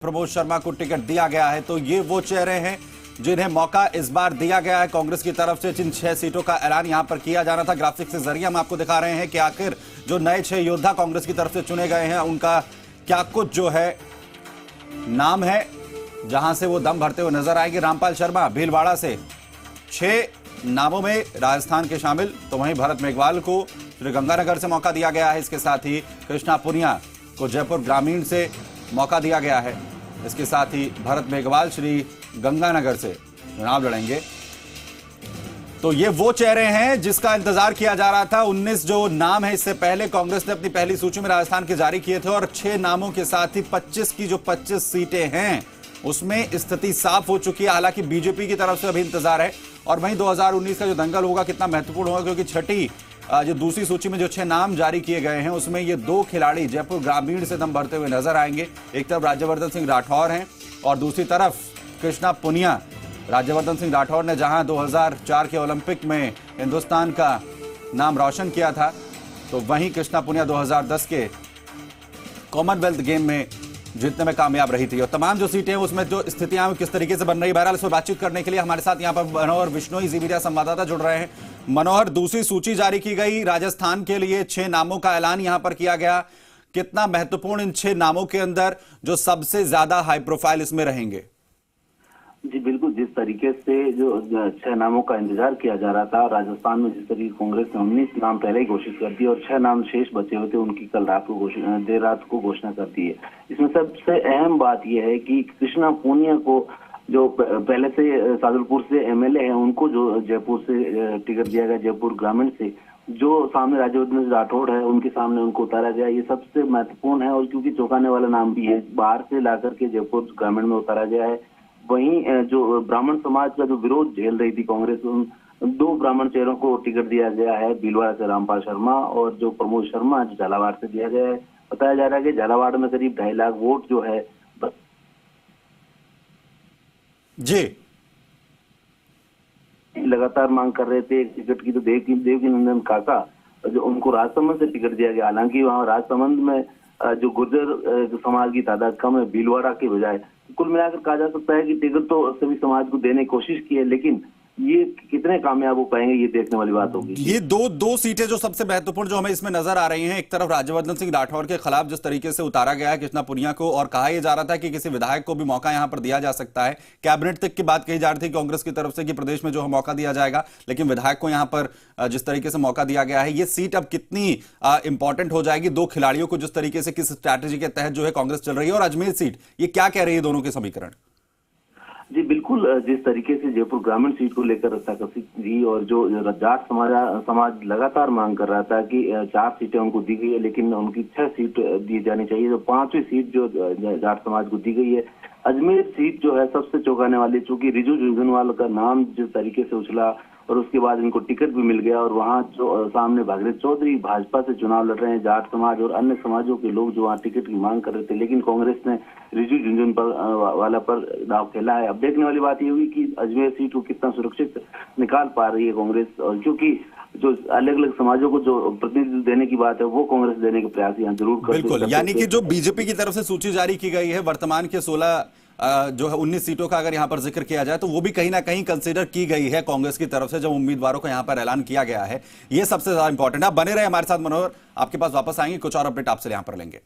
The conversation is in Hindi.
प्रमोद शर्मा को टिकट दिया गया है। तो ये वो चेहरे हैं जिन्हें मौका इस बार दिया गया है कांग्रेस की तरफ से। जिन 6 सीटों का ऐलान यहां पर किया जाना था, ग्राफिक्स के जरिए हम आपको दिखा रहे हैं कि आखिर जो नए 6 योद्धा कांग्रेस की तरफ से चुने गए हैं उनका क्या कुछ जो है नाम है जहां से वो दम भरते हुए नजर आएंगे। रामपाल शर्मा भीलवाड़ा से 6 नामों में राजस्थान के शामिल, तो वहीं भरत मेघवाल को श्रीगंगानगर से मौका दिया गया है। इसके साथ ही कृष्णा पुनिया को जयपुर ग्रामीण से मौका दिया गया है। इसके साथ ही भरत मेघवाल श्री गंगानगर से चुनाव लड़ेंगे। तो ये वो चेहरे हैं जिसका इंतजार किया जा रहा था। 19 जो नाम है, इससे पहले कांग्रेस ने अपनी पहली सूची में राजस्थान के जारी किए थे और 6 नामों के साथ ही 25 की जो 25 सीटें हैं उसमें स्थिति साफ हो चुकी है। हालांकि बीजेपी की तरफ से अभी इंतजार है। और वहीं 2019 का जो दंगल होगा कितना महत्वपूर्ण होगा, क्योंकि छठी जो दूसरी सूची में जो 6 नाम जारी किए गए हैं उसमें ये 2 खिलाड़ी जयपुर ग्रामीण से दम भरते हुए नजर आएंगे। एक तरफ राज्यवर्धन सिंह राठौर हैं और दूसरी तरफ कृष्णा पुनिया। राज्यवर्धन सिंह राठौर ने जहां 2004 के ओलंपिक में हिंदुस्तान का नाम रोशन किया था, तो वहीं कृष्णा पुनिया 2010 के कॉमनवेल्थ गेम में जीतने में कामयाब रही थी। और तमाम जो सीटें हैं उसमें जो स्थितियां किस तरीके से बन रही है, बहरहाल इस पर बातचीत करने के लिए हमारे साथ यहां पर मनोहर बिश्नोई जी मीडिया संवाददाता जुड़ रहे हैं। मनोहर, दूसरी सूची जारी की गई, राजस्थान के लिए 6 नामों का ऐलान यहां पर किया गया। कितना महत्वपूर्ण इन 6 नामों के अंदर जो सबसे ज्यादा हाई प्रोफाइल इसमें रहेंगे? जी बिल्कुल, जिस तरीके से जो 6 नामों का इंतजार किया जा रहा था, राजस्थान में जिस तरीके कांग्रेस ने 19 नाम पहले ही घोषित कर दिए और 6 नाम शेष बचे हुए थे, उनकी कल रात को देर रात को घोषणा कर दी है। इसमें सबसे अहम बात यह है कि कृष्णा पुनिया को, जो पहले से सादुलपुर से एमएलए हैं, उनको जो जयपुर से टिकट दिया गया, जयपुर ग्रामीण से। जो सामने राज्यवर्धन सिंह राठौड़ है उनके सामने उनको उतारा गया, ये सबसे महत्वपूर्ण है। और क्योंकि चौंकाने वाला नाम भी है, बाहर से ला करके जयपुर ग्रामीण में उतारा गया है। वहीं जो ब्राह्मण समाज का जो विरोध झेल रही थी कांग्रेस, उन 2 ब्राह्मण चेहरों को टिकट दिया गया है। भीलवाड़ा से रामपाल शर्मा और जो प्रमोद शर्मा जो झालावाड़ से दिया गया है। बताया जा रहा है कि झालावाड़ में करीब 2.5 लाख वोट जो है जी लगातार मांग कर रहे थे टिकट की। तो देवकी नंदन काका जो उनको राजसमंद से टिकट दिया गया, हालांकि वहां राजसमंद में जो गुर्जर समाज की तादाद कम है भीलवाड़ा के बजाय। कुल मिलाकर कहा जा सकता है कि टिकट तो सभी समाज को देने की कोशिश की है, लेकिन ये कितने कामयाब हो पाएंगे ये देखने वाली बात होगी। ये दो सीटें जो सबसे महत्वपूर्ण जो हमें इसमें नजर आ रही हैं, एक तरफ राज्यवर्धन सिंह राठौर के खिलाफ जिस तरीके से उतारा गया है कृष्णा पुनिया को, और कहा यह जा रहा था कि किसी विधायक को भी मौका यहां पर दिया जा सकता है। कैबिनेट तक की बात कही जा रही थी कांग्रेस की तरफ से कि प्रदेश में जो है मौका दिया जाएगा, लेकिन विधायक को यहां पर जिस तरीके से मौका दिया गया है, ये सीट अब कितनी इंपॉर्टेंट हो जाएगी 2 खिलाड़ियों को, जिस तरीके से किस स्ट्रैटेजी के तहत जो है कांग्रेस चल रही है। और अजमेर सीट, ये क्या कह रही है दोनों के समीकरण? जी बिल्कुल, जिस तरीके से जयपुर ग्रामीण सीट को लेकर रस्साकसी थी और जो जाट समाज लगातार मांग कर रहा था कि 4 सीटें उनको दी गई है, लेकिन उनकी 6 सीट दी जानी चाहिए। तो 5वीं सीट जो जाट समाज को दी गई है। अजमेर सीट जो है सबसे चौंकाने वाली, चूंकि रिजू झुंझुनवाला का नाम जिस तरीके से उछला और उसके बाद इनको टिकट भी मिल गया, और वहां जो सामने भागीरथ चौधरी भाजपा से चुनाव लड़ रहे हैं, जाट समाज और अन्य समाजों के लोग जो वहां टिकट की मांग कर रहे थे, लेकिन कांग्रेस ने रिजू झुंझुनवाला पर दाव खेला है। अब देखने वाली बात ये हुई कि अजमेर सीट को कितना सुरक्षित निकाल पा रही है कांग्रेस, और क्योंकि जो अलग अलग समाजों को जो प्रतिनिधित्व देने की बात है वो कांग्रेस देने के प्रयास यहाँ जरूर कर। बिल्कुल, यानी कि जो बीजेपी की तरफ से सूची जारी की गई है वर्तमान के 16 जो है 19 सीटों का अगर यहां पर जिक्र किया जाए, तो वो भी कहीं ना कहीं कंसीडर की गई है कांग्रेस की तरफ से जब उम्मीदवारों को यहां पर ऐलान किया गया है। ये सबसे ज्यादा इंपॉर्टेंट है। आप बने रहे हमारे साथ मनोहर, आपके पास वापस आएंगे, कुछ और अपडेट आपसे यहां पर लेंगे।